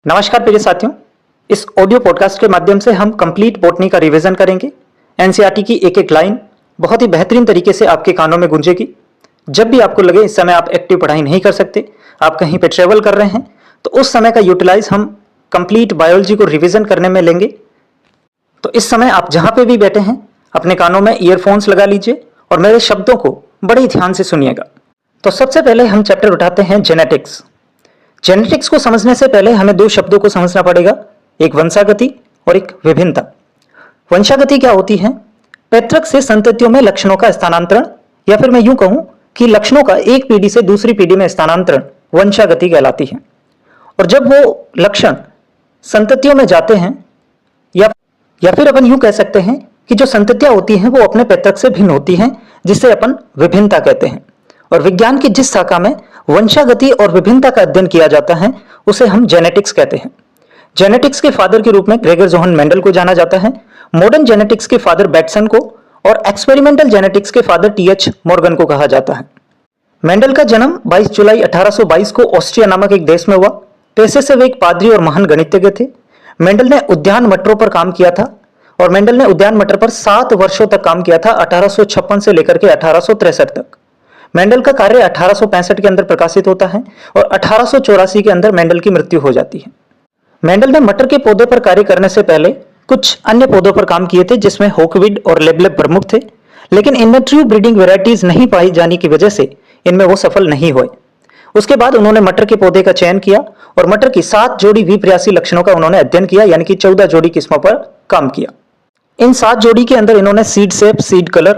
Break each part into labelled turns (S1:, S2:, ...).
S1: नमस्कार प्रिय साथियों, इस ऑडियो पॉडकास्ट के माध्यम से हम कंप्लीट बॉटनी का रिवीजन करेंगे। एनसीईआरटी की एक एक लाइन बहुत ही बेहतरीन तरीके से आपके कानों में गूंजेगी। जब भी आपको लगे इस समय आप एक्टिव पढ़ाई नहीं कर सकते, आप कहीं पे ट्रेवल कर रहे हैं, तो उस समय का यूटिलाइज हम कंप्लीट बायोलॉजी को रिवीजन करने में लेंगे। तो इस समय आप जहां पे भी बैठे हैं अपने कानों में ईयरफोन्स लगा लीजिए और मेरे शब्दों को बड़े ध्यान से सुनिएगा। तो सबसे पहले हम चैप्टर उठाते हैं जेनेटिक्स। जेनेटिक्स को समझने से पहले हमें दो शब्दों को समझना पड़ेगा, एक वंशागति और एक विभिन्नता। वंशागति क्या होती है? पैतृक से संततियों में लक्षणों का स्थानांतरण, या फिर मैं यूं कहूं कि लक्षणों का एक पीढ़ी से दूसरी पीढ़ी में स्थानांतरण वंशागति कहलाती है। और जब वो लक्षण संततियों में जाते हैं, या फिर अपन यूं कह सकते हैं कि जो संततियां होती हैं वो अपने पैतृक से भिन्न होती हैं, जिसे अपन विभिन्नता कहते हैं। और विज्ञान की जिस शाखा में वंशागति और विभिन्नता का अध्ययन किया जाता है उसे हम जेनेटिक्स कहते हैं। जेनेटिक्स के फादर के रूप में ग्रेगर जोहन मेंडल को जाना जाता है, मॉडर्न जेनेटिक्स के फादर बैटसन को, और एक्सपेरिमेंटल जेनेटिक्स के फादर टीएच मॉर्गन को कहा जाता है। मेंडल का जन्म 22 जुलाई 1822 को ऑस्ट्रिया नामक एक देश में हुआ। पेशे से वे एक पादरी और महान गणितज्ञ थे। मेंडल ने उद्यान मटरों पर काम किया था और मेंडल ने उद्यान मटर पर 7 वर्षों तक काम किया था, 1856 से लेकर के 1863 तक। मेंडल का कार्य 1865 के अंदर प्रकाशित होता है और 1884 के अंदर मेंडल की मृत्यु हो जाती है। मेंडल ने मटर के पौधे पर कार्य करने से पहले कुछ अन्य पौधों पर काम किए थे, जिसमें होकविड और लेबलेब प्रमुख थे, लेकिन इनमें ट्रू ब्रीडिंग वेराइटीज नहीं पाई जाने की वजह से इनमें वो सफल नहीं हुए। उसके बाद उन्होंने मटर के पौधे का चयन किया और मटर की 7 जोड़ी विप्रयासी लक्षणों का उन्होंने अध्ययन किया, यानी कि 14 जोड़ी किस्मों पर काम किया। इन 7 जोड़ी के अंदर इन्होंने सीड शेप, सीड कलर,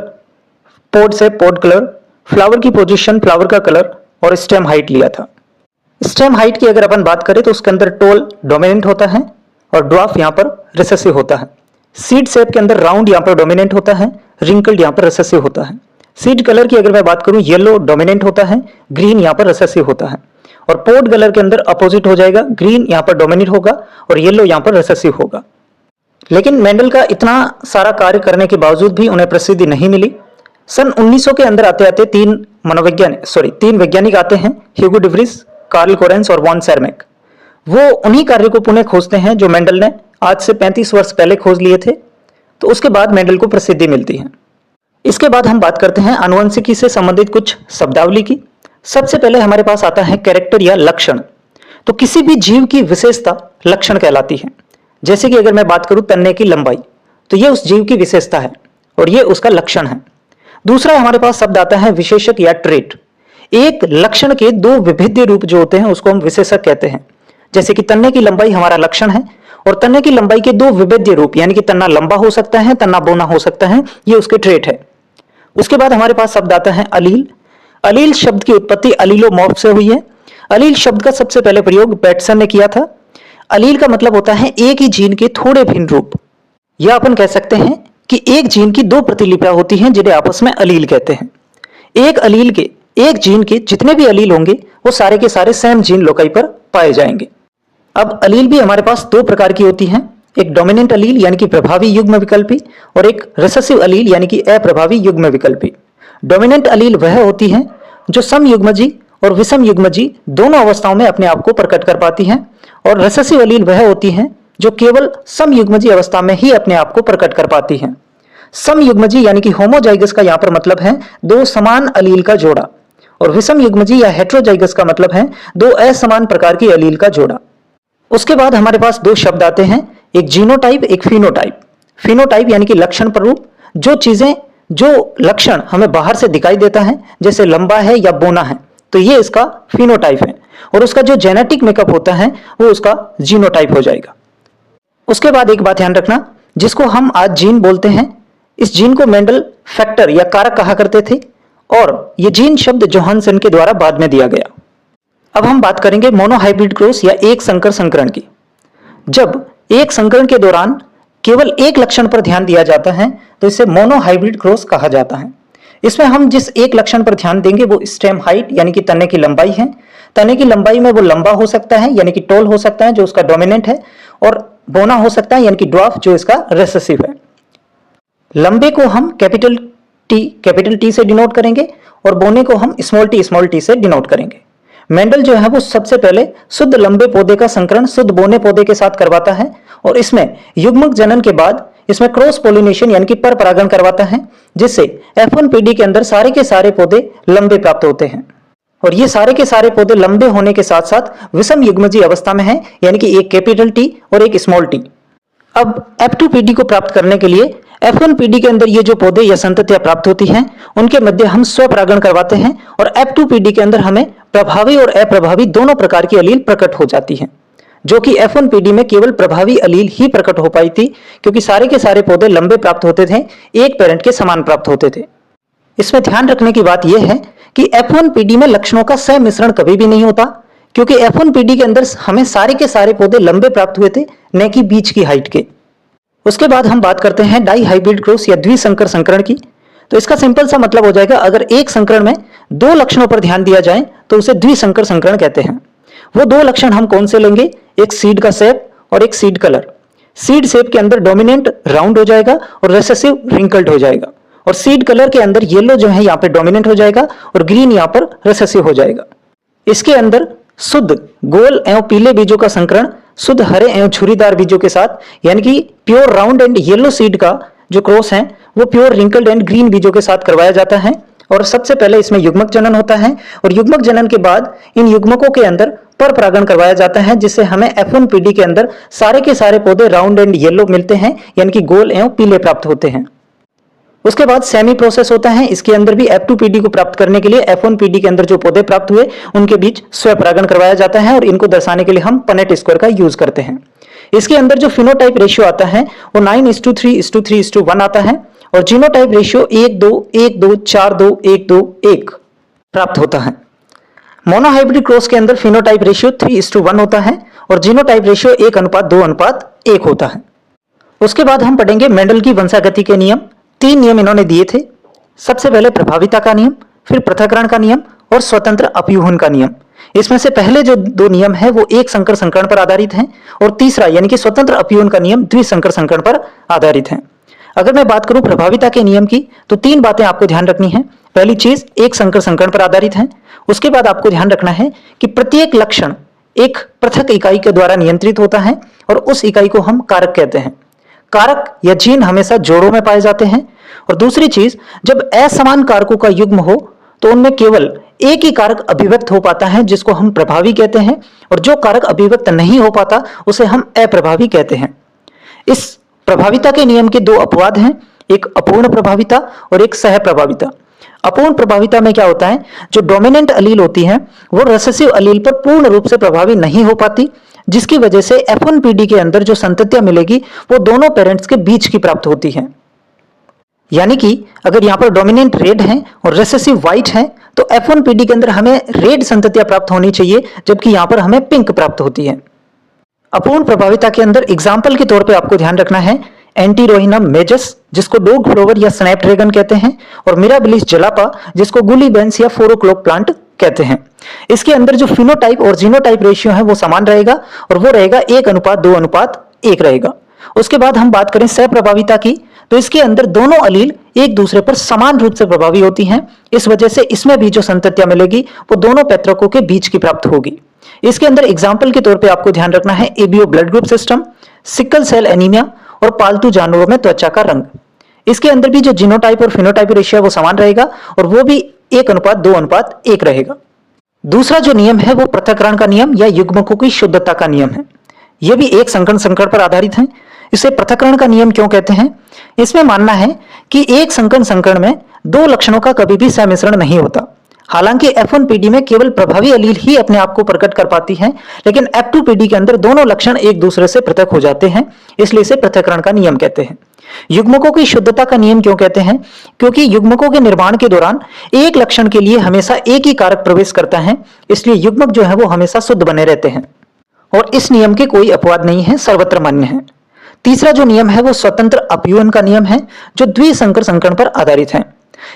S1: पोड शेप, पोड कलर, फ्लावर की पोजीशन, फ्लावर का कलर और स्टेम हाइट लिया था। स्टेम हाइट की अगर अपन बात करें तो उसके अंदर टोल डोमिनेंट होता है और ड्वार्फ यहाँ पर रिसेसिव होता है। सीड शेप के अंदर राउंड यहाँ पर डोमिनेंट होता है, रिंकल्ड यहाँ पर रिसेसिव होता है। सीड कलर की अगर मैं बात करूं, येलो डोमिनेंट होता है, ग्रीन यहाँ पर रिसेसिव होता है। और पोड कलर के अंदर अपोजिट हो जाएगा, ग्रीन यहाँ पर डोमिनेट होगा और येलो यहाँ पर रिसेसिव होगा। लेकिन मेंडल का इतना सारा कार्य करने के बावजूद भी उन्हें प्रसिद्धि नहीं मिली। सन 1900 के अंदर आते आते तीन वैज्ञानिक आते हैं, Hugo de Vries, Carl Correns और वॉन सेरमेक। वो उन्हीं कार्य को पुनः खोजते हैं जो मेंडल ने आज से 35 वर्ष पहले खोज लिए थे। तो उसके बाद मेंडल को प्रसिद्धि मिलती है। इसके बाद हम बात करते हैं आनुवंशिकी से संबंधित कुछ शब्दावली की। सबसे पहले हमारे पास आता है कैरेक्टर या लक्षण। तो किसी भी जीव की विशेषता लक्षण कहलाती है। जैसे कि अगर मैं बात करूं तन्ने की लंबाई, तो यह उस जीव की विशेषता है और यह उसका लक्षण है। दूसरा हमारे पास शब्द आता है विशेषक या ट्रेट। एक लक्षण के 2 विभिन्न रूप जो होते हैं उसको हम विशेषक कहते हैं। जैसे कि तन्ने की लंबाई हमारा लक्षण है और तन्ने की लंबाई के 2 विभिन्न रूप, यानी कि तन्ना लंबा हो सकता है, तन्ना बोना हो सकता है, ये उसके ट्रेट है। उसके बाद हमारे पास शब्द आता है अलील। अलील शब्द की उत्पत्ति अलीलोमॉर्फ से हुई है। अलील शब्द का सबसे पहले प्रयोग बैटसन ने किया था। अलील का मतलब होता है एक ही जीन के थोड़े भिन्न रूप, या अपन कह सकते हैं कि एक जीन की 2 प्रतिलिपियां होती हैं जिन्हें आपस में अलील कहते हैं। एक जीन के जितने भी अलील होंगे वो सारे के सारे सेम जीन लोकई पर पाए जाएंगे। अब अलील भी हमारे पास 2 प्रकार की होती हैं, एक डोमिनेंट अलील यानी कि प्रभावी युग्म विकल्पी और एक रिसेसिव अलील यानी कि अप्रभावी युग्म विकल्पी। डोमिनेंट अलील वह होती है जो समयुग्मजी और विषम युग्मजी दोनों अवस्थाओं में अपने आप को प्रकट कर पाती हैं, और रिसेसिव अलील वह होती हैं जो केवल समयुग्मजी अवस्था में ही अपने आप को प्रकट कर पाती हैं। समयुग्मजी यानी कि होमोजाइगस का यहाँ पर मतलब है 2 समान अलील का जोड़ा, और विषम युग्मजी या हेट्रोजाइगस का मतलब है 2 असमान प्रकार की अलील का जोड़ा। उसके बाद हमारे पास 2 शब्द आते हैं, एक जीनोटाइप, एक फिनोटाइप। फिनोटाइप यानी कि लक्षण प्ररूप, जो लक्षण हमें बाहर से दिखाई देता है, जैसे लंबा है या बोना है, तो ये इसका फिनोटाइप है, और उसका जो जेनेटिक मेकअप होता है वो उसका जीनोटाइप हो जाएगा। उसके बाद एक बात ध्यान रखना, जिसको हम आज जीन बोलते हैं, इस जीन को मेंडल फैक्टर या कारक कहा करते थे, और यह जीन शब्द जोहानसन के द्वारा बाद में दिया गया। अब हम बात करेंगे मोनोहाइब्रिड क्रॉस या एक संकर संकरण की। जब एक संकरण के दौरान केवल एक लक्षण पर ध्यान दिया जाता है तो इसे मोनोहाइब्रिड क्रॉस कहा जाता है। इसमें हम जिस एक लक्षण पर ध्यान देंगे वो स्टेम हाइट यानी कि तने की लंबाई है। तने की लंबाई में वो लंबा हो सकता है यानी कि टॉल हो सकता है जो उसका डोमिनेंट है, और बोना हो सकता है यानी कि ड्वार्फ जो इसका रिसेसिव है। लंबे को हम कैपिटल टी से डिनोट करेंगे और बोने को हम स्मॉल टी से डिनोट करेंगे। मेंडल जो है वो सबसे पहले शुद्ध लंबे पौधे का संकरण शुद्ध बोने पौधे के साथ करवाता है और इसमें युग्मक जनन के बाद इसमें क्रॉस पोलिनेशन यानी कि पर परागण करवाता है, जिससे F1 पीढ़ी के अंदर सारे के सारे पौधे लंबे प्राप्त होते हैं। और ये सारे के सारे पौधे लंबे होने के साथ साथ विषम युग्मजीय अवस्था में हैं, यानी कि एक कैपिटल टी और एक स्मॉल टी। अब F2 पीढ़ी को प्राप्त करने के लिए F1 पीढ़ी के अंदर ये जो पौधे या संततियां प्राप्त होती हैं उनके मध्य हम स्वपरागण करवाते हैं और F2 पीढ़ी के अंदर हमें प्रभावी और अप्रभावी दोनों प्रकार की अलील प्रकट हो जाती हैं, जो कि F1 पीढ़ी में केवल प्रभावी अलील ही प्रकट हो पाई थी, क्योंकि सारे के सारे पौधे लंबे प्राप्त होते थे, एक पेरेंट के समान प्राप्त होते थे। इसमें ध्यान रखने की बात यह है कि F1 पीढ़ी में लक्षणों का सहमिश्रण कभी भी नहीं होता, क्योंकि F1 पीढ़ी के अंदर हमें सारे के सारे पौधे लंबे प्राप्त हुए थे, न कि बीच की हाइट के। उसके बाद हम बात करते हैं डाई हाइब्रिड क्रॉस या द्विसंकर संकरण की। तो इसका सिंपल सा मतलब हो जाएगा, अगर एक संकरण में दो लक्षणों पर ध्यान दिया जाए तो उसे द्विसंकर संकरण कहते हैं। वो दो लक्षण हम कौन से लेंगे? एक सीड का शेप और एक सीड कलर। सीड शेप के अंदर डोमिनेंट राउंड हो जाएगा और रिसेसिव रिंकल्ड हो जाएगा, और सीड कलर के अंदर येलो जो है यहाँ पे डोमिनेंट हो जाएगा और ग्रीन यहाँ पर रिसेसिव हो जाएगा। इसके अंदर शुद्ध गोल एवं पीले बीजों का संकरण शुद्ध हरे एवं छुरीदार बीजों के साथ, यानी कि pure round and yellow seed का जो क्रॉस है वो प्योर रिंकल्ड एंड ग्रीन बीजों के साथ करवाया जाता है। और सबसे पहले इसमें युग्मक जनन होता है और युग्मक जनन के बाद इन युग्मकों के अंदर पर परागण करवाया जाता है, जिससे हमें F1 पीढ़ी के अंदर सारे के सारे पौधे राउंड एंड येलो मिलते हैं, यानी कि गोल एवं पीले प्राप्त होते हैं। उसके बाद सेमी प्रोसेस होता है। इसके अंदर भी F2 पीढ़ी को प्राप्त करने के लिए F1 पीढ़ी के अंदर जो पौधे प्राप्त हुए उनके बीच स्वपरागण करवाया जाता है और इनको दर्शाने के लिए हम पनेट स्क्वायर का यूज करते हैं। इसके अंदर जो फिनोटाइप रेशियो आता है वो 9:3:3:1 आता है और जीनोटाइप रेशियो 1:2:1:2:4:2:1 प्राप्त होता है। मोनोहाइब्रिड क्रॉस के अंदर फिनोटाइप रेशियो 3:1 होता है और जीनोटाइप रेशियो 1:2:1 होता है। उसके बाद हम पढ़ेंगे मेंडल की वंशागति के नियम। 3 नियम इन्होंने दिए थे। सबसे पहले प्रभाविता का नियम, फिर पृथक्करण का नियम और स्वतंत्र अपयूहन का नियम। इसमें से पहले जो 2 नियम है वो एक संकर संकरण पर आधारित हैं और तीसरा यानी कि स्वतंत्र अपयूहन का नियम द्विसंकर संकरण पर आधारित है। अगर मैं बात करूं प्रभाविता के नियम की तो 3 बातें आपको ध्यान रखनी है। पहली चीज, एक संकर संकरण पर आधारित है। उसके बाद आपको ध्यान रखना है कि प्रत्येक लक्षण एक पृथक इकाई के द्वारा नियंत्रित होता है और उस इकाई को हम कारक कहते हैं। कारक या जीन हमेशा जोड़ों में पाए जाते हैं। और दूसरी चीज, जब असमान कारकों का युग्म हो तो उनमें केवल एक ही कारक अभिव्यक्त हो पाता है, जिसको हम प्रभावी कहते हैं, और जो कारक अभिव्यक्त नहीं हो पाता उसे हम अप्रभावी कहते हैं। इस प्रभाविता के नियम के 2 अपवाद हैं, एक अपूर्ण प्रभाविता और एक सह प्रभाविता। अपूर्ण प्रभाविता में क्या होता है, जो डोमिनेंट अलील होती है वो रिसेसिव अलील पर पूर्ण रूप से प्रभावी नहीं हो पाती, जिसकी वजह से F1 पीढ़ी के अंदर जो संततियां मिलेगी वो दोनों पेरेंट्स के बीच की प्राप्त होती है। यानी कि अगर यहाँ पर डोमिनेंट रेड है और रिसेसिव व्हाइट है तो F1 पीढ़ी के अंदर हमें रेड संततियां प्राप्त होनी चाहिए, जबकि यहाँ पर हमें पिंक प्राप्त होती है। अपूर्ण प्रभाविता के अंदर एग्जाम्पल के तौर पे आपको ध्यान रखना है एंटीरोहिनम मेजस, जिसको डॉग फ्लावर या स्नैपड्रैगन कहते हैं, और मिराबिलिस जलापा, जिसको गुलीबेंस या 4 o'clock प्लांट कहते हैं। इसके अंदर जो फिनोटाइप और जीनोटाइप रेशियो है वो समान रहेगा और वो रहेगा 1:2:1 रहेगा। उसके बाद हम बात करें सहप्रभाविता की, तो इसके अंदर दोनों अलील एक दूसरे पर समान रूप से प्रभावी होती हैं। इस वजह से इसमें भी जो संततियां मिलेगी वो दोनों पैतृकों के बीच की प्राप्त होगी। इसके अंदर एग्जाम्पल के तौर पे आपको ध्यान रखना है ABO blood group system, sickle cell anaemia और पालतू जानवरों में त्वचा का रंग। इसके अंदर भी जो जीनोटाइप और फिनोटाइप रेशियो है वो समान रहेगा और वो भी 1:2:1 रहेगा। दूसरा जो नियम है वो पृथक्करण का नियम या युग्मकों की शुद्धता का नियम है। यह भी एक संकरण संकरण पर आधारित है। इसे पृथक्करण का नियम क्यों कहते हैं? इसमें मानना है कि एक संकरण संकरण में 2 लक्षणों का कभी भी सम्मिश्रण नहीं होता। हालांकि F1 पीढ़ी में केवल प्रभावी अलील ही अपने आप को प्रकट कर पाती है, लेकिन F2 पीढ़ी के अंदर दोनों लक्षण एक दूसरे से पृथक हो जाते हैं, इसलिए इसे पृथक्करण का नियम कहते हैं। युग्मकों की शुद्धता का नियम क्यों कहते हैं? क्योंकि युग्मकों के निर्माण के दौरान एक लक्षण के लिए हमेशा एक ही कारक प्रवेश करता है, इसलिए युग्मक जो है वो हमेशा शुद्ध बने रहते हैं और इस नियम के कोई अपवाद नहीं है, सर्वत्र मान्य है। तीसरा जो नियम है वो स्वतंत्र अपयूहन का नियम है, जो द्विसंकर संकरण पर आधारित है।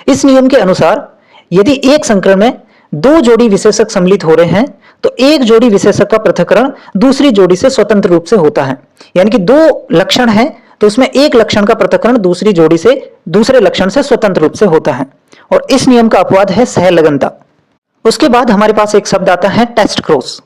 S1: इस नियम के अनुसार यदि एक संकरण में 2 जोड़ी विशेषक सम्मिलित हो रहे हैं तो एक जोड़ी विशेषक का पृथक्करण दूसरी जोड़ी से स्वतंत्र रूप से होता है। यानी कि 2 लक्षण है तो उसमें एक लक्षण का पृथक्करण दूसरी जोड़ी से दूसरे लक्षण से स्वतंत्र रूप से होता है, और इस नियम का अपवाद है सहलगनता। उसके बाद हमारे पास एक शब्द आता है टेस्ट क्रॉस।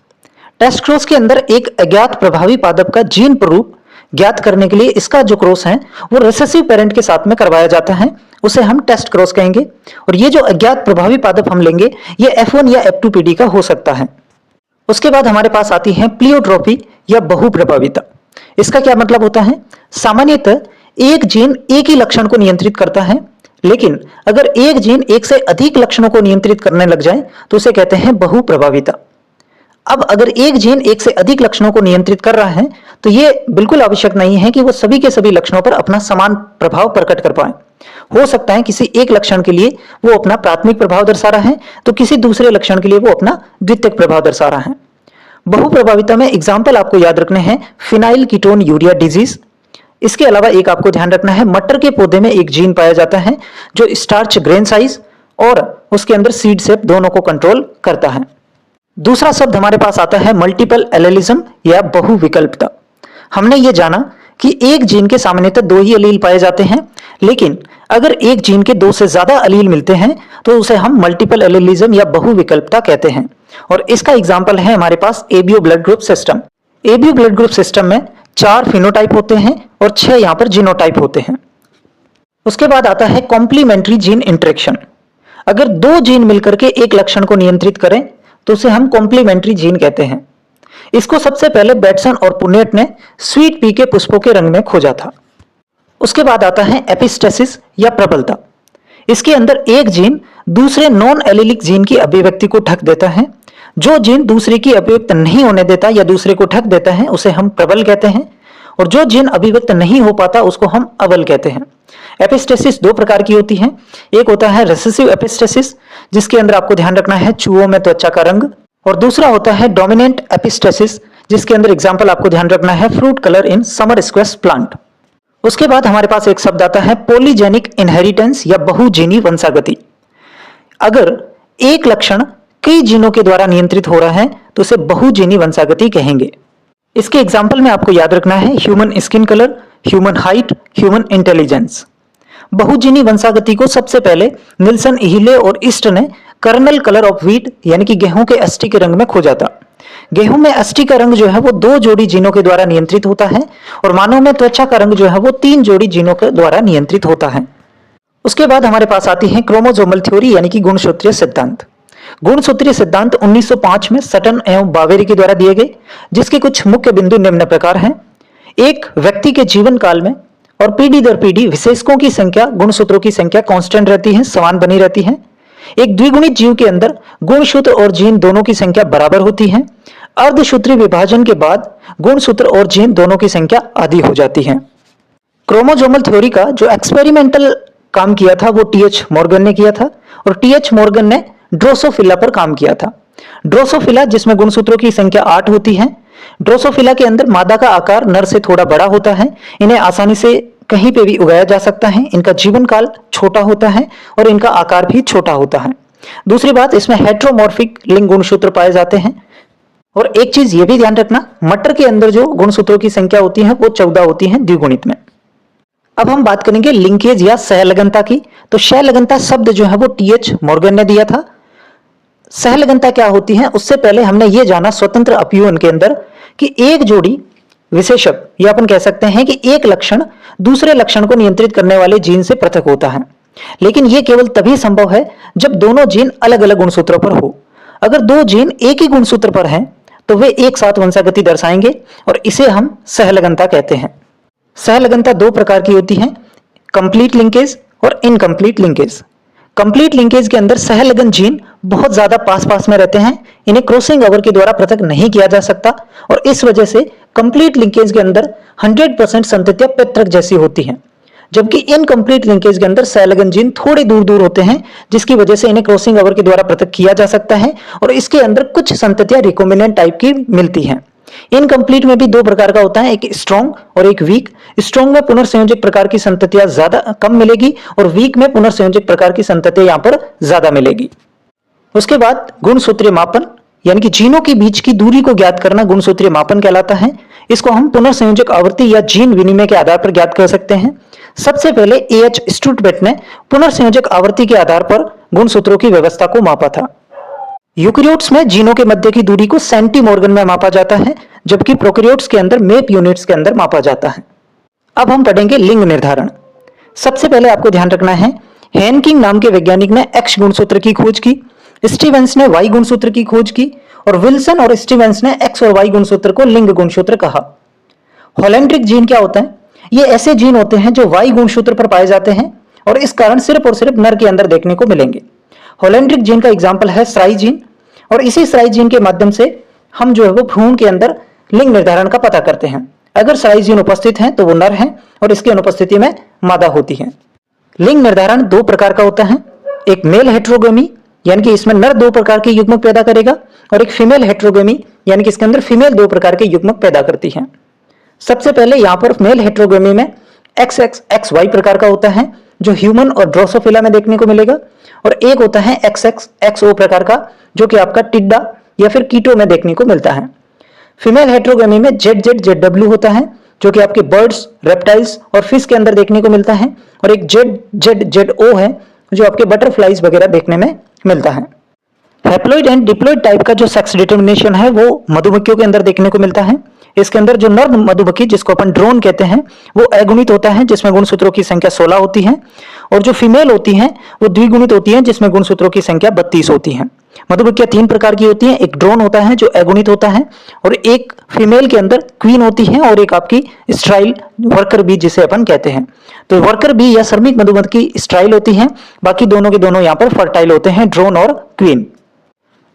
S1: टेस्ट क्रॉस के अंदर एक अज्ञात प्रभावी पादप का जीन प्ररूप ज्ञात करने के लिए इसका जो क्रॉस है वो रिसेसिव पेरेंट के साथ में करवाया जाता है, उसे हम टेस्ट क्रॉस कहेंगे। और ये जो अज्ञात प्रभावी पादप हम लेंगे ये F1 या F2 पीढ़ी का हो सकता है। उसके बाद हमारे पास आती है प्लियोट्रोपी या बहुप्रभाविता। इसका क्या मतलब होता है? सामान्यतः एक जीन एक ही लक्षण को नियंत्रित करता है, लेकिन अगर एक जीन एक से अधिक लक्षणों को नियंत्रित करने लग जाए तो उसे कहते हैं बहुप्रभाविता। अब अगर एक जीन एक से अधिक लक्षणों को नियंत्रित कर रहा है तो यह बिल्कुल आवश्यक नहीं है कि वो सभी के सभी लक्षणों पर अपना समान प्रभाव प्रकट कर पाए। हो सकता है किसी एक लक्षण के लिए वो अपना प्राथमिक प्रभाव दर्शा रहा है तो किसी दूसरे लक्षण के लिए वो अपना द्वितीयक प्रभाव दर्शा रहा है। बहुप्रभाविता में एग्जाम्पल आपको याद रखने हैं फिनाइल कीटोन यूरिया डिजीज। इसके अलावा एक आपको ध्यान रखना है मटर के पौधे में एक जीन पाया जाता है जो स्टार्च ग्रेन साइज और उसके अंदर सीड शेप दोनों को कंट्रोल करता है। दूसरा शब्द हमारे पास आता है मल्टीपल एलेलिज्म या बहुविकल्पता। हमने ये जाना कि एक जीन के सामान्यतः दो ही अलील पाए जाते हैं, लेकिन अगर एक जीन के दो से ज्यादा अलील मिलते हैं तो उसे हम मल्टीपल एलेलिज्म या बहुविकल्पता कहते हैं। और इसका एग्जाम्पल है हमारे पास ABO blood group system. ABO blood group system में 4 फिनोटाइप होते हैं और 6 यहां पर जीनोटाइप होते हैं। उसके बाद आता है कॉम्प्लीमेंट्री जीन इंटरेक्शन। अगर 2 जीन मिलकर के एक लक्षण को नियंत्रित करें तो उसे हम कॉम्प्लीमेंट्री जीन कहते हैं। इसको सबसे पहले बैटसन और पुनेट ने स्वीट पी के पुष्पों के रंग में खोजा था। उसके बाद आता है एपिस्टेसिस या प्रबलता। इसके अंदर एक जीन दूसरे नॉन एलिलिक जीन की अभिव्यक्ति को ढक देता है। जो जीन दूसरे की अभिव्यक्त नहीं होने देता या दूसरे को ढक देता है उसे हम प्रबल कहते हैं, और जो जीन अभिव्यक्त नहीं हो पाता उसको हम अबल कहते हैं। एपिस्टेसिस 2 प्रकार की होती है। एक होता है रेसेसिव एपिस्टेसिस जिसके अंदर आपको ध्यान रखना है चूहों में त्वचा का रंग, और दूसरा होता है डोमिनेंट एपिस्टेसिस जिसके अंदर एग्जाम्पल आपको ध्यान रखना है fruit colour in summer squash plant. उसके बाद हमारे पास एक शब्द आता है पॉलीजेनिक इनहेरिटेंस या बहुजीनी वंशागति। अगर एक लक्षण कई जीनों के द्वारा नियंत्रित हो रहा है तो उसे बहुजीनी वंशागति कहेंगे। इसके एग्जाम्पल में आपको याद रखना है human skin colour, human height, human intelligence. बहुजीनी वंशागति को सबसे पहले निल्सन इहिले और ईस्ट ने कर्नल कलर ऑफ व्हीट यानी कि गेहूं के अस्थि के रंग में खोजा था। गेहूं में अस्थि का रंग जो है वो 2 जोड़ी जीनों के द्वारा नियंत्रित होता है, और मानव में त्वचा का रंग जो है वो 3 जोड़ी जीनों के द्वारा नियंत्रित होता है। उसके बाद हमारे पास आती है क्रोमोसोमल थ्योरी यानी कि गुणसूत्रीय सिद्धांत। गुणसूत्रीय सिद्धांत 1905 में सटन एवं बावेरी के द्वारा दिए गए, जिसके कुछ मुख्य बिंदु निम्न प्रकार हैं। एक व्यक्ति के जीवन काल में और पीढ़ी दर पीढ़ी विशेषकों की संख्या, गुणसूत्रों की संख्या कांस्टेंट रहती है, समान बनी रहती है। एक द्विगुणित जीव के अंदर गुणसूत्र और जीन दोनों की संख्या बराबर होती है। अर्धसूत्री विभाजन के बाद गुणसूत्र और जीन दोनों की संख्या आधी हो जाती है। क्रोमोसोमल थ्योरी का जो एक्सपेरिमेंटल काम किया था वो टीएच मॉर्गन ने किया था, और टीएच मॉर्गन ने ड्रोसोफिला पर काम किया था। ड्रोसोफिला जिसमें गुणसूत्रों की संख्या 8 होती है। ड्रोसोफिला के अंदर मादा का आकार नर से थोड़ा बड़ा होता है। इन्हें आसानी से कहीं पे भी उगाया जा सकता है। इनका जीवन काल छोटा होता है और इनका आकार भी छोटा होता है। दूसरी बात, इसमें हेट्रोमॉर्फिक लिंग गुणसूत्र पाए जाते हैं। और एक चीज ये भी ध्यान रखना, मटर के अंदर जो गुणसूत्रों की संख्या होती है वो 14 होती है द्विगुणित में। अब हम बात करेंगे लिंकेज या सहलगनता की। तो सहलगनता शब्द जो है वो टीएच मॉर्गन ने दिया था। सहलगनता क्या होती है उससे पहले हमने ये जाना स्वतंत्र अपयूहन के अंदर कि एक जोड़ी विशेषक या अपन कह सकते हैं कि एक लक्षण दूसरे लक्षण को नियंत्रित करने वाले जीन से पृथक होता है, लेकिन यह केवल तभी संभव है जब दोनों जीन अलग अलग गुणसूत्रों पर हो। अगर 2 जीन एक ही गुणसूत्र पर हैं तो वे एक साथ वंशागति दर्शाएंगे और इसे हम सहलगनता कहते हैं। सहलगनता 2 प्रकार की होती है, कंप्लीट लिंकेज और इनकम्प्लीट लिंकेज। कंप्लीट लिंकेज के अंदर सहलगन जीन बहुत ज्यादा पास पास में रहते हैं, इन्हें क्रॉसिंग ओवर के द्वारा पृथक नहीं किया जा सकता, और इस वजह से कंप्लीट लिंकेज के अंदर 100% संततियां पैतृक जैसी होती हैं। जबकि इनकम्प्लीट लिंकेज के अंदर सहलगन जीन थोड़े दूर दूर होते हैं, जिसकी वजह से इन्हें क्रॉसिंग ओवर के द्वारा पृथक किया जा सकता है, और इसके अंदर कुछ संततियां रिकॉम्बिनेंट टाइप की मिलती हैं। इनकम्प्लीट में भी 2 प्रकार का होता है, एक स्ट्रॉन्ग और एक वीक। स्ट्रॉन्ग में पुनर्संयोजक प्रकार की संततियां ज्यादा कम मिलेगी, और वीक में पुनर्संयोजक प्रकार की संततियां यहां पर ज्यादा मिलेगी। उसके बाद गुणसूत्रीय मापन यानी कि जीनों के बीच की दूरी को ज्ञात करना गुणसूत्रीय मापन कहलाता है। इसको हम पुनर्संयोजक आवृत्ति या जीन विनिमय के आधार पर ज्ञात कर सकते हैं। सबसे पहले एच स्टुटबेट ने पुनर्संयोजक आवृत्ति के आधार पर गुणसूत्रों की व्यवस्था को मापा था। यूकेरियोट्स में जीनों के मध्य की दूरी को सेंटीमॉर्गन में मापा जाता है, जबकि प्रोकैरियोट्स के अंदर मेप यूनिट्स के अंदर मापा जाता है। अब हम पढ़ेंगे लिंग निर्धारण। सबसे पहले आपको ध्यान रखना है, हेनकिंग नाम के वैज्ञानिक ने एक्स गुणसूत्र की खोज की, स्टीवेंस ने वाई गुणसूत्र की खोज की और विल्सन और स्टीवेंस ने एक्स और वाई गुणसूत्र को लिंग गुणसूत्र कहा। होलेंड्रिक जीन क्या होता है? ये ऐसे जीन होते हैं जो वाई गुणसूत्र पर पाए जाते हैं और इस कारण सिर्फ और सिर्फ नर के अंदर देखने को मिलेंगे। होलेंड्रिक जीन का एग्जाम्पल है स्राई जीन, और इसी स्राई जीन के माध्यम से हम जो है वो भ्रूण के अंदर लिंग निर्धारण का पता करते हैं। अगर स्राई जीन उपस्थित है तो वो नर है और इसकी अनुपस्थिति में मादा होती है। लिंग निर्धारण दो प्रकार का होता है, एक मेल हेट्रोगेमी यानी कि इसमें नर दो प्रकार के युग्मक पैदा करेगा, और एक फीमेल हेट्रोगेमी यानी कि इसके अंदर फीमेल दो प्रकार के युग्मक पैदा करती है। सबसे पहले यहाँ पर मेल हेट्रोगेमी में XXXY प्रकार का होता है जो ह्यूमन और ड्रोसोफिला में देखने को मिलेगा, और एक होता है XXXO प्रकार का जो कि आपका टिड्डा या फिर कीटो में देखने को मिलता है। फीमेल हेट्रोगेमी में ZZZW होता है जो कि आपके बर्ड्स, रेप्टाइल्स और फिश के अंदर देखने को मिलता है, और एक ZZZO है जो आपके बटरफ्लाइज वगैरह देखने में मिलता है। हैप्लॉइड एंड डिप्लॉइड टाइप का जो सेक्स डिटर्मिनेशन है वो मधुमक्खियों के अंदर देखने को मिलता है। इसके अंदर जो नर मधुमक्खी जिसको अपन ड्रोन कहते हैं वो अगुणित होता है जिसमें गुणसूत्रों की संख्या 16 होती है, और जो फीमेल होती हैं वो द्विगुणित होती हैं जिसमें गुणसूत्रों की संख्या 32 होती है। मधुमक्खियां तीन प्रकार की होती हैं, एक ड्रोन होता है जो अगुणित होता है, और एक फीमेल के अंदर क्वीन होती है, और एक आपकी स्ट्राइल वर्कर बी जिसे अपन कहते हैं। तो वर्कर बी या श्रमिक मधुमक्खी स्ट्राइल होती है, बाकी दोनों के दोनों यहाँ पर फर्टाइल होते हैं, ड्रोन और क्वीन।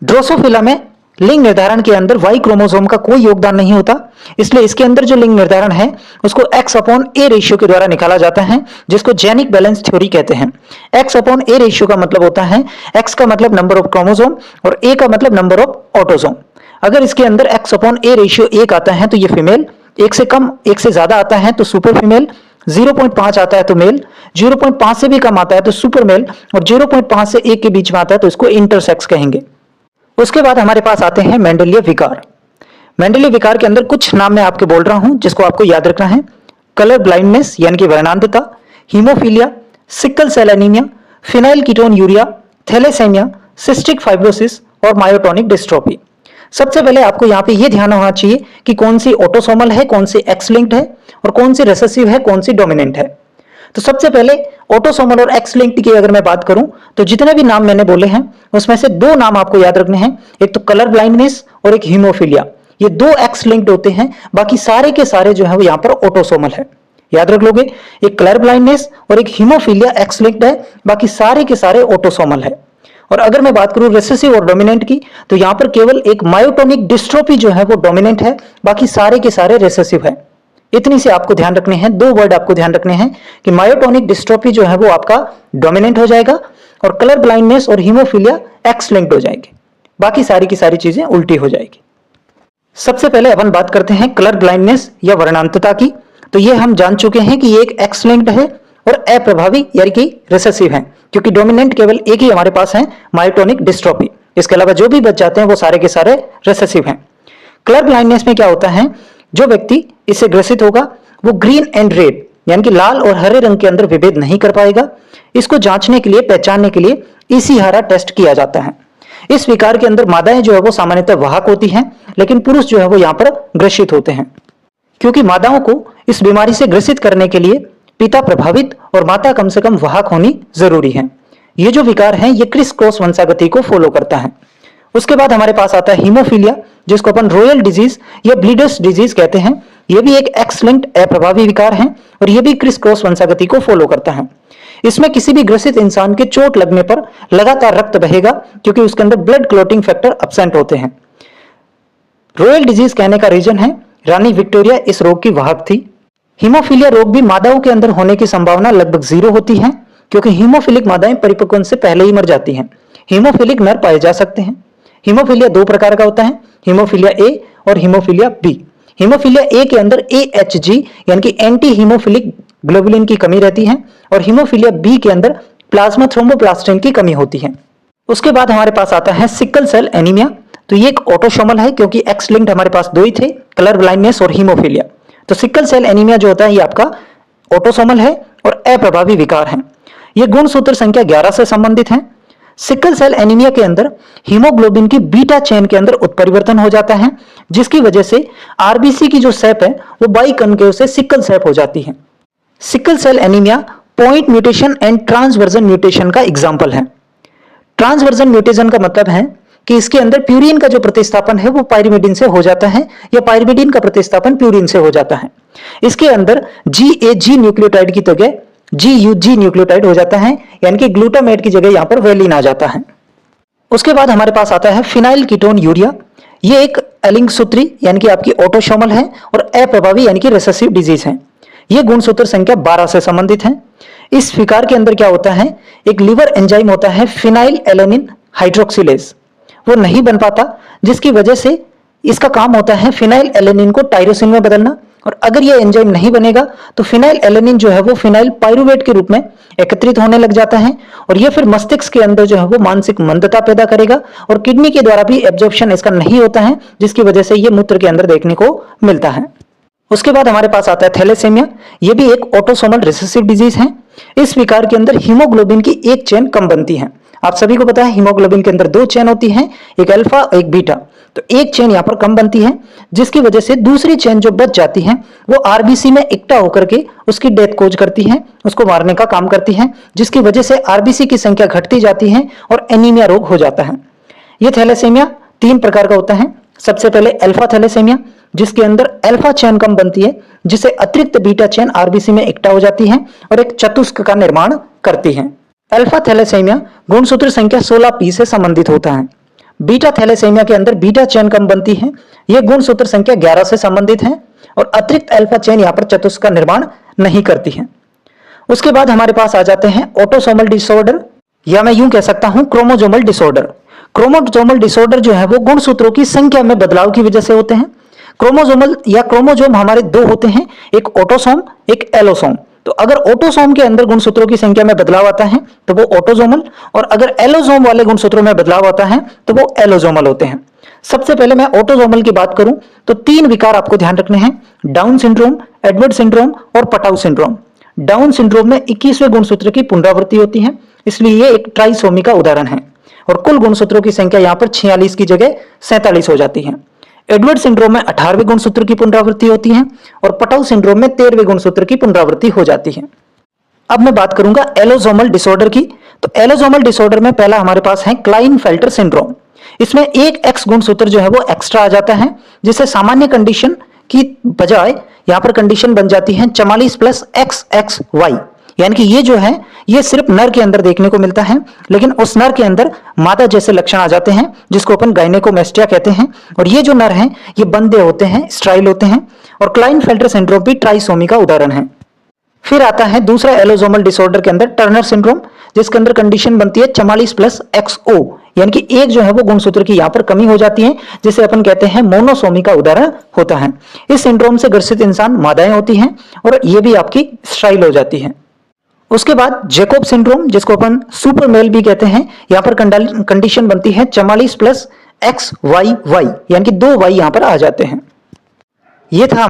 S1: ड्रोसोफिला में लिंग निर्धारण के अंदर वाई क्रोमोसोम का कोई योगदान नहीं होता, इसलिए इसके अंदर जो लिंग निर्धारण है उसको X/A रेशियो के द्वारा निकाला जाता है, जिसको जेनिक बैलेंस थ्योरी कहते हैं। X/A रेशियो का मतलब होता है X का मतलब नंबर ऑफ क्रोमोसोम और A का मतलब नंबर ऑफ ऑटोसोम। अगर इसके अंदर X/A रेशियो 1 आता है तो ये फीमेल, 1 से कम 1 से ज्यादा आता है तो सुपर फीमेल, 0.5 आता है तो मेल, 0.5 से भी कम आता है तो सुपर मेल, और 0.5 से 1 के बीच में आता है तो इसको इंटरसेक्स कहेंगे। उसके बाद हमारे पास आते हैं मेंडेलिय विकार। मेंडेलिय विकार के अंदर कुछ नाम मैं आपके बोल रहा हूं जिसको आपको याद रखना है। कलर ब्लाइंडनेस यानी कि वर्णांधता, haemophilia, sickle cell anaemia, phenylketonuria, thalassaemia, cystic fibrosis और मायोटोनिक डिस्ट्रोफी। सबसे पहले आपको यहाँ पे ये ध्यान होना चाहिए कि कौन सी ऑटोसोमल है, कौन सी एक्स लिंक्ड है और कौन सी रिसेसिव है, कौन सी डोमिनेंट है। तो सबसे पहले ऑटोसोमल और एक्स लिंक्ड की अगर मैं बात करूं तो जितने भी नाम मैंने बोले हैं उसमें से दो नाम आपको याद रखने हैं, एक तो कलर ब्लाइंडनेस और एक हीमोफीलिया। ये दो एक्स लिंक्ड होते हैं, बाकी सारे के सारे जो है वो यहाँ पर ऑटोसोमल है। याद रख लोगे, एक कलर ब्लाइंडनेस और एक हीमोफीलिया एक्स लिंक्ड है, बाकी सारे के सारे ऑटोसोमल है। और अगर मैं बात करूं रिसेसिव और डोमिनेंट की तो यहां पर केवल एक मायोटोनिक डिस्ट्रोफी जो है वो डोमिनेंट है, बाकी सारे के सारे रिसेसिव है। इतनी से आपको ध्यान रखने हैं, दो वर्ड आपको ध्यान रखने हैं कि मायोटोनिक डिस्ट्रोफी जो है वो आपका डोमिनेंट हो जाएगा और कलर ब्लाइंडनेस और हीमोफीलिया एक्स लिंक्ड हो जाएंगे, बाकी सारी की सारी चीजें उल्टी हो जाएगी। सबसे पहले अपन बात करते हैं कलर ब्लाइंडनेस या वर्णांतता की। तो ये हम जान चुके हैं कि ये एक एक्स लिंक्ड है और अप्रभावी यानी कि रिसेसिव है, क्योंकि डोमिनेंट केवल एक ही हमारे पास है, मायोटोनिक डिस्ट्रोफी। इसके अलावा जो भी बच जाते हैं वो सारे के सारे रिसेसिव हैं। कलर ब्लाइंडनेस में क्या होता है, जो व्यक्ति इससे ग्रसित होगा वो ग्रीन एंड रेड यानी कि लाल और हरे रंग के अंदर विभेद नहीं कर पाएगा। इसको जांचने के लिए, पहचानने के लिए इशिहारा टेस्ट किया जाता है। इस विकार के अंदर मादाएं जो है वो सामान्यतः वाहक होती हैं, लेकिन पुरुष जो है वो यहाँ पर ग्रसित होते हैं, क्योंकि मादाओं को इस बीमारी से ग्रसित करने के लिए पिता प्रभावित और माता कम से कम वाहक होनी जरूरी है। ये जो विकार है ये क्रिस क्रॉस वंशागति को फॉलो करता है। उसके बाद हमारे पास आता है हीमोफीलिया, जिसको अपन रॉयल डिजीज या ब्लीडर्स डिजीज कहते हैं। यह भी एक एक्स लिंक्ड अप्रभावी विकार है और यह भी क्रिस क्रॉस वंशागति को फॉलो करता है। इसमें किसी भी ग्रसित इंसान के चोट लगने पर लगातार रक्त बहेगा, क्योंकि उसके अंदर ब्लड क्लॉटिंग फैक्टर एब्सेंट होते हैं। रॉयल डिजीज कहने का रीजन है रानी विक्टोरिया इस रोग की वाहक थी। हीमोफीलिया रोग भी मादाओं के अंदर होने की संभावना लगभग 0 होती है, क्योंकि हीमोफिलिक मादाएं परिपक्वन से पहले ही मर जाती हैं। हीमोफिलिक नर पाए जा सकते हैं। हीमोफीलिया दो प्रकार का होता है, हीमोफीलिया ए और हीमोफीलिया बी। हीमोफीलिया ए के अंदर AHG यानी कि एंटी हीमोफिलिक ग्लोबुलिन की कमी रहती है, और हीमोफीलिया बी के अंदर प्लाज्मा थ्रोम्बोप्लास्टिन की कमी होती है। उसके बाद हमारे पास आता है सिकल सेल एनीमिया। तो ये एक ऑटोसोमल है, क्योंकि एक्स लिंक्ड हमारे पास दो ही थे, कलर ब्लाइंडनेस और हीमोफीलिया। तो सिकल सेल एनीमिया जो होता है ये आपका ऑटोसोमल है और अप्रभावी विकार है। ये गुणसूत्र संख्या 11 से संबंधित है। सिकल सेल एनीमिया के अंदर हीमोग्लोबिन की बीटा चेन के अंदर उत्परिवर्तन हो जाता है, जिसकी वजह से आरबीसी की जो शेप है वो बाइकनकेव से सिकल शेप हो जाती है। Sickle cell anaemia point mutation and transversion mutation का एग्जाम्पल है। ट्रांसवर्जन म्यूटेशन का मतलब है कि इसके अंदर प्यूरिन का जो प्रतिस्थापन है वो पायरिमिडिन से हो जाता है या पायरिमिडिन का प्रतिस्थापन प्यूरिन से हो जाता है। इसके अंदर GAG न्यूक्लियोटाइड की जगह GUG न्यूक्लियोटाइड हो जाता है, यानी कि ग्लूटामेट की जगह यहां पर वेलिन आ जाता है। उसके बाद हमारे पास आता है फिनाइल कीटोन यूरिया। ये एक एलिंग सूत्री यानी कि आपकी ऑटोसोमल है और अप्रभावी यानी कि रिसेसिव डिजीज है। ये गुणसूत्र संख्या 12 से संबंधित है। इस विकार के अंदर क्या होता है, एक लिवर एंजाइम होता है फिनाइल एलेनिन हाइड्रोक्सिलेज, वो नहीं बन पाता, जिसकी वजह से इसका काम होता है फिनाइल एलेनिन को टायरोसिन में बदलना। और अगर ये एंजाइम नहीं बनेगा तो फिनाइल एलेनिन जो है वो फिनाइल पायरुवेट के रूप में एकत्रित होने लग जाता है और ये फिर मस्तिष्क के अंदर जो है वो मानसिक मंदता पैदा करेगा और किडनी के द्वारा भी एब्जॉर्प्शन इसका नहीं होता है, जिसकी वजह से ये मूत्र के अंदर देखने को मिलता है। उसके बाद हमारे पास आता है थैलेसेमिया। ये भी एक ऑटोसोमल रिसेसिव डिजीज है। इस विकार के अंदर हीमोग्लोबिन की एक चेन कम बनती है। आप सभी को पता है हीमोग्लोबिन के अंदर 2 चेन होती हैं, एक अल्फा और एक बीटा। तो एक चेन यहाँ पर कम बनती है, जिसकी वजह से दूसरी चेन जो बच जाती है वो आरबीसी में इकट्ठा होकर के उसकी डेथ कोज करती है, उसको मारने का काम करती है, जिसकी वजह से आरबीसी की संख्या घटती जाती है और एनीमिया रोग हो जाता है। ये थैलेसेमिया 3 प्रकार का होता है। सबसे पहले अल्फा थैलेसेमिया, जिसके अंदर अल्फा चेन कम बनती है, जिसे अतिरिक्त बीटा चेन आरबीसी में इकट्ठा हो जाती है और एक चतुष्क का निर्माण करती है। अल्फा थैलेसेमिया गुणसूत्र संख्या 16P से संबंधित होता है। बीटा थैलेसेमिया के अंदर बीटा चेन कम बनती है, यह गुणसूत्र संख्या 11 से संबंधित है और अतिरिक्त अल्फा चेन यहां पर चतुष्क का निर्माण नहीं करती है। उसके बाद हमारे पास आ जाते हैं ऑटोसोमल डिसऑर्डर, या मैं यूं कह सकता हूं क्रोमोजोमल डिसऑर्डर। क्रोमोजोमल डिसऑर्डर जो है वो गुणसूत्रों की संख्या में बदलाव की वजह से होते हैं। क्रोमोजोमल या क्रोमोजोम हमारे 2 होते हैं, एक ऑटोसोम एक एलोसोम। तो अगर ऑटोसोम के अंदर गुणसूत्रों की संख्या में बदलाव आता है तो वो ऑटोसोमल, और अगर एलोसोम वाले गुणसूत्रों में बदलाव आता है तो वो एलोसोमल होते हैं। सबसे पहले मैं ऑटोसोमल की बात करूं तो 3 विकार आपको ध्यान रखने हैं, डाउन सिंड्रोम, एडवर्ड सिंड्रोम और पटाउ सिंड्रोम। डाउन सिंड्रोम में 21वें गुणसूत्र की पुनरावृत्ति होती है, इसलिए ये एक ट्राइसोमी का उदाहरण है और कुल गुणसूत्रों की संख्या यहां पर 46 की जगह 47 हो जाती है। एडवर्ड सिंड्रोम में 18वें गुणसूत्र की पुनरावृत्ति होती है और पटाउ सिंड्रोम में 13वें गुणसूत्र की पुनरावृत्ति हो जाती है। अब मैं बात करूंगा एलोसोमल डिसऑर्डर की। तो एलोसोमल डिसऑर्डर में पहला हमारे पास है क्लाइनफेल्टर सिंड्रोम। इसमें एक एक्स गुणसूत्र जो है वो एक्स्ट्रा आ जाता है, जिससे सामान्य कंडीशन की बजाय यहां पर कंडीशन बन जाती है 44 + XXY, यानी कि ये जो है ये सिर्फ नर के अंदर देखने को मिलता है, लेकिन उस नर के अंदर मादा जैसे लक्षण आ जाते हैं, जिसको अपन गायनेकोमेस्टिया कहते हैं। और ये जो नर हैं ये बंदे होते हैं, स्ट्राइल होते हैं, और क्लाइनफेल्टर सिंड्रोम भी ट्राइसोमी का उदाहरण है। फिर आता है दूसरा एलोसोमल डिसऑर्डर के अंदर टर्नर सिंड्रोम, जिसके अंदर कंडीशन बनती है 44 + XO, यानी कि एक जो है वो गुणसूत्र की यहां पर कमी हो जाती है, जिसे अपन कहते हैं मोनोसोमी का उदाहरण होता है। इस सिंड्रोम से ग्रसित इंसान मादाएं होती हैं और ये भी आपकी स्ट्राइल हो जाती है। उसके बाद जैकोब सिंड्रोम, जिसको अपन सुपर मेल भी कहते हैं, यहां पर कंडीशन बनती है 44 + XYY, यानी कि 2 Y यहां पर आ जाते हैं। ये था